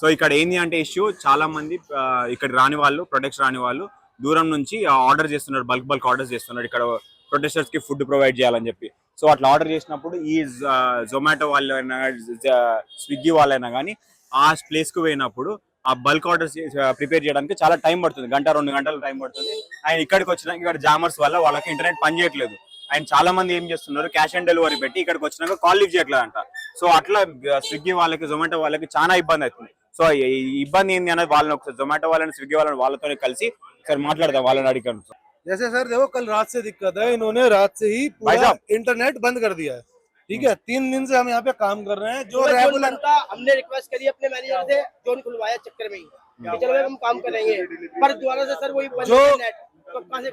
So ఇక్కడ ఏంది అంటే ఇష్యూ, చాలా మంది ఇక్కడ రాని వాళ్ళు, ప్రొడక్ట్స్ రాని వాళ్ళు దూరం నుంచి ఆర్డర్ చేస్తున్నారు, బల్క్ ఆర్డర్స్ చేస్తున్నారు ఇక్కడ ప్రొటెస్టర్స్ కి ఫుడ్ ప్రొవైడ్ చేయాలని చెప్పి. సో అట్లా ఆర్డర్ చేసినప్పుడు ఈ జొమాటో వాళ్ళైనా స్విగ్గీ వాళ్ళైనా కానీ ఆ ప్లేస్ కు పోయినప్పుడు ఆ బల్క్ ఆర్డర్స్ ప్రిపేర్ చేయడానికి చాలా టైం పడుతుంది, 1-2 గంటలు టైం పడుతుంది. ఆయన ఇక్కడికి వచ్చినాక ఇక్కడ జామర్స్ వల్ల వాళ్ళకి ఇంటర్నెట్ పని చేయట్లేదు. అండ్ చాలా మంది ఏం చేస్తున్నారు, క్యాష్ ఆన్ డెలివరీ పెట్టి ఇక్కడికి వచ్చినాక కాల్ లిఫ్ట్ చేయట్లేదంట. సో అట్లా స్విగ్గీ వాళ్ళకి, జొమాటో వాళ్ళకి చాలా ఇబ్బంది అవుతుంది. సో ఈ ఇబ్బంది ఏంటి అనేది వాళ్ళని ఒకసారి జొమాటో వాళ్ళని, స్విగ్గీ వాళ్ళని వాళ్ళతో కలిసి ఒకసారి మాట్లాడదాం, వాళ్ళని అడిగాను. जैसे सर देखो कल रात से दिक्कत है, इन्होंने रात से ही पूरा इंटरनेट बंद कर दिया है। ठीक है, 3 दिन से हम यहाँ पे काम कर रहे हैं। जो रेगुलर हमने रिक्वेस्ट करी अपने मैनेजर से, जोन खुलवाया चक्कर में ही चलो भाई हम काम करेंगे, पर दोबारा से सर वही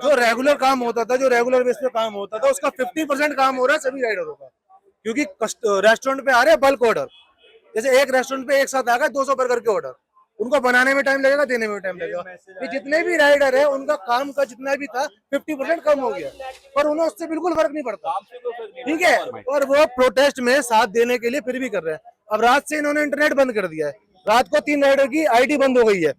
जो रेगुलर काम होता था, जो रेगुलर बेस पे काम होता था, उसका 50% काम हो रहा है सभी राइडरों का, क्योंकि रेस्टोरेंट पे आ रहे हैं बल्क ऑर्डर। जैसे एक रेस्टोरेंट पे एक साथ आ गए 200 बर्गर के ऑर्डर, उनको बनाने में टाइम लगेगा, देने में टाइम लगेगा। ये जितने भी राइडर है उनका काम का जितना भी था 50% कम हो गया, पर उन्हें उससे बिल्कुल फर्क नहीं पड़ता। ठीक है, और वो प्रोटेस्ट में साथ देने के लिए फिर भी कर रहे हैं। अब रात से इन्होंने इंटरनेट बंद कर दिया है, रात को 3 राइडर की आईडी बंद हो गई है।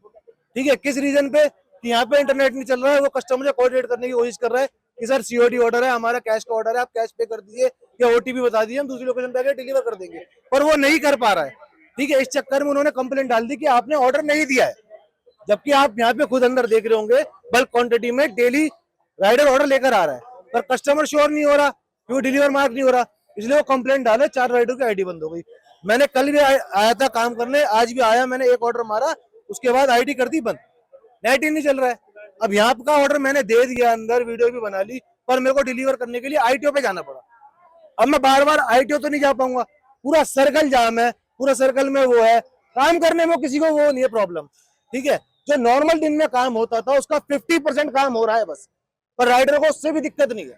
ठीक है, किस रीजन पे कि यहाँ पे इंटरनेट नहीं चल रहा है। वो कस्टमर से कोऑर्डिनेट करने की कोशिश कर रहा है कि सर सीओडी ऑर्डर है, हमारा कैश का ऑर्डर है, आप कैश पे कर दीजिए या ओटीपी बता दीजिए, हम दूसरी लोकेशन पे आके डिलीवर कर देंगे, पर वो नहीं कर पा रहा है। ठीक है, इस चक्कर में उन्होंने कंप्लेंट डाल दी कि आपने ऑर्डर नहीं दिया है, जबकि आप यहाँ पे खुद अंदर देख रहे होंगे बल्क क्वांटिटी में डेली राइडर ऑर्डर लेकर आ रहा है, पर कस्टमर श्योर नहीं हो रहा क्योंकि डिलीवर मार्क नहीं हो रहा, इसलिए वो कंप्लेंट डाले। 4 राइडर की आईडी बंद हो गई। मैंने कल भी आया था काम करने, आज भी आया, मैंने एक ऑर्डर मारा, उसके बाद आईडी कर दी बंद, नेट ही नहीं चल रहा है। अब यहाँ का ऑर्डर मैंने दे दिया, अंदर वीडियो भी बना ली, पर मेरे को डिलीवर करने के लिए आईटीओ पे जाना पड़ा। अब मैं बार बार आईटीओ तो नहीं जा पाऊंगा, पूरा सर्कल जाम है, पूरा सर्कल में वो है, काम करने में किसी को वो नहीं है प्रॉब्लम। ठीक है, जो नॉर्मल दिन में काम होता था उसका 50% काम हो रहा है बस, पर राइडर को उससे भी दिक्कत नहीं है।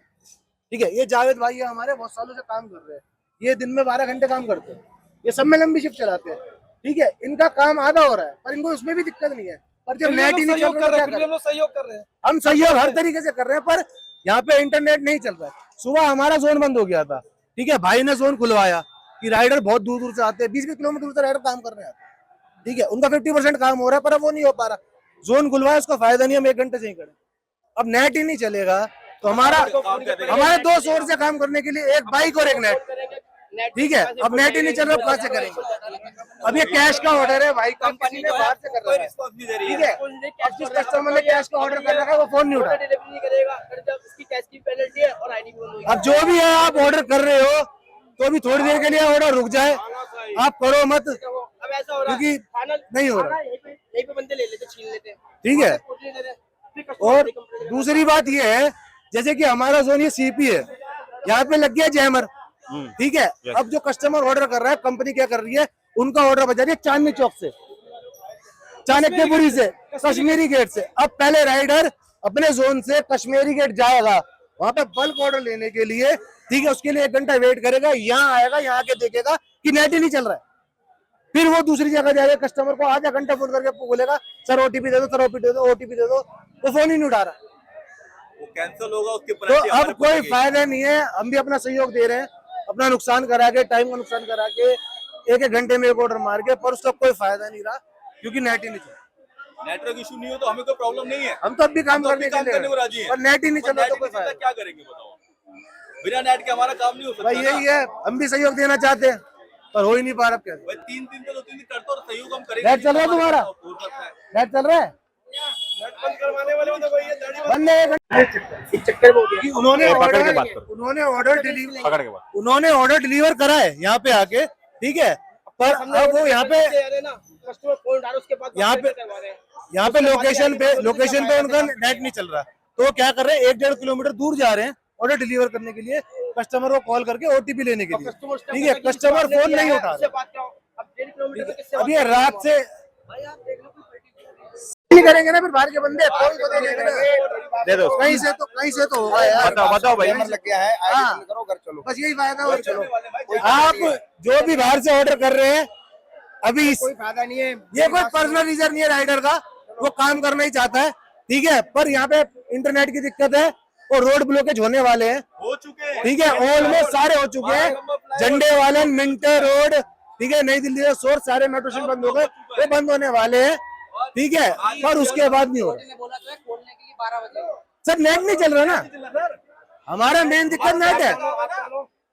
ठीक है, ये जावेद भाई है हमारे, बहुत सालों से काम कर रहे हैं, ये दिन में 12 घंटे काम करते हैं, ये सब में लंबी शिफ्ट चलाते हैं। ठीक है, इनका काम आधा हो रहा है, पर इनको उसमें भी दिक्कत नहीं है। पर जब नेट ही नहीं चल रहा है, सहयोग कर रहे हैं, हम सहयोग हर तरीके से कर रहे हैं, पर यहाँ पे इंटरनेट नहीं चल रहा है। सुबह हमारा जोन बंद हो गया था, ठीक है, भाई ने जोन खुलवाया कि राइडर बहुत दूर दूर से आते हैं, 20-20 किलोमीटर दूर से राइडर काम करने आते हैं। ठीक है, उनका 50% काम हो रहा है, पर वो नहीं हो पा रहा। जोन खुलवाया, उसका फायदा नहीं, हम 1 घंटे से ही करें। अब नेट ही नहीं चलेगा तो हमारे 2 सोर्स से काम करने के लिए, एक बाइक और एक नेट। ठीक है, अब नेट ही नहीं चल रहा, कहाँ से करेंगे। अब ये कैश का ऑर्डर है भाई, कंपनी ने बाहर से कर रहा है। ठीक है, जिस कस्टमर ने कैश का ऑर्डर कर रखा है वो फोन नहीं उठा, अब जो भी है आप ऑर्डर कर रहे हो तो अभी थोड़ी देर के लिए ऑर्डर रुक जाए, आप करो मत, क्योंकि नहीं हो रहा। यहीं पे बंदे ले लेते, छीन लेते। ठीक है, और दूसरी बात ये है, जैसे कि हमारा जोन ये सीपी है, यहाँ पे लग गया जैमर। ठीक है, अब जो कस्टमर ऑर्डर कर रहा है, कंपनी क्या कर रही है, उनका ऑर्डर बजा रही है चांदनी चौक से, चाणक्यपुरी से, कश्मीरी गेट से। अब पहले राइडर अपने जोन से कश्मीरी गेट जाएगा, वहां पे बल्क ऑर्डर लेने के लिए। ठीक है, उसके लिए 1 घंटा वेट करेगा, यहाँ आएगा, यहाँ आके देखेगा कि नेट ही नहीं चल रहा है, फिर वो दूसरी जगह जाएगा, कस्टमर को आधा घंटा फोन करके बोलेगा सर ओटीपी दे दो, सर ओटीपी दे दो, ओटीपी दे दो, वो फोन ही नहीं उठा रहा, वो कैंसिल होगा, उसके तो अब कोई फायदा नहीं है। हम भी अपना सहयोग दे रहे हैं, अपना नुकसान करा के, टाइम का नुकसान करा के, 1-1 घंटे में एक ऑर्डर मार के, पर उसका कोई फायदा नहीं रहा क्योंकि नेट ही नहीं चल। नेटवर्क इशू नहीं हो तो हमें कोई प्रॉब्लम नहीं है, हम तो अब भी काम करने को राजी हैं, पर नेट ही नहीं चल रहा तो कोई फायदा क्या करेंगे बताओ। बिना नेट के हमारा काम नहीं हो सकता। भाई यही है, हम भी सहयोग देना चाहते हैं पर हो ही नहीं पा रहा। क्या 3 दिन तो 2-3 दिन करते और सहयोग हम करेंगे। नेट चल रहा है तुम्हारा, नेट चल रहा है, नेट बंद करवाने वाले तो भैया बंद है। चक्कर में हो गया, उन्होंने ऑर्डर डिलीवर करा है यहाँ पे आके। ठीक है, पर अब वो यहाँ पे लोकेशन पे उनका नेट नहीं चल रहा, तो वो क्या कर रहे हैं, 1-1.5 किलोमीटर दूर जा रहे हैं ऑर्डर डिलीवर करने के लिए, कस्टमर को कॉल करके ओटीपी लेने के लिए। ठीक है, कस्टमर फोन नहीं उठा रहा। अब ये रात से नहीं करेंगे ना, फिर बाहर के बंदे कोई को दे दो, कहीं से तो होगा यार। बताओ भाई, लग गया है, करो घर चलो, बस यही फायदा है। चलो आप जो भी बाहर से ऑर्डर कर रहे हैं, अभी कोई फायदा नहीं है, ये कोई पर्सनल रीजन नहीं है राइडर का, वो काम करना ही चाहता है। ठीक है, पर यहाँ पे इंटरनेट की दिक्कत है और रोड ब्लॉकेज होने वाले हैं, हो चुके हैं। ठीक है, ऑलमोस्ट सारे हो चुके हैं, झंडे वाले, मिंटर रोड, ठीक है, नई दिल्ली से सोर्स, सारे मेट्रो स्टेशन बंद हो गए, वो बंद होने वाले हैं, ठीक है, पर उसके बाद नहीं हो रहा। ने बोला तो खोलने के लिए 12 बजे सर नेट नहीं चल रहा ना, हमारा मेन दिक्कत नेट है।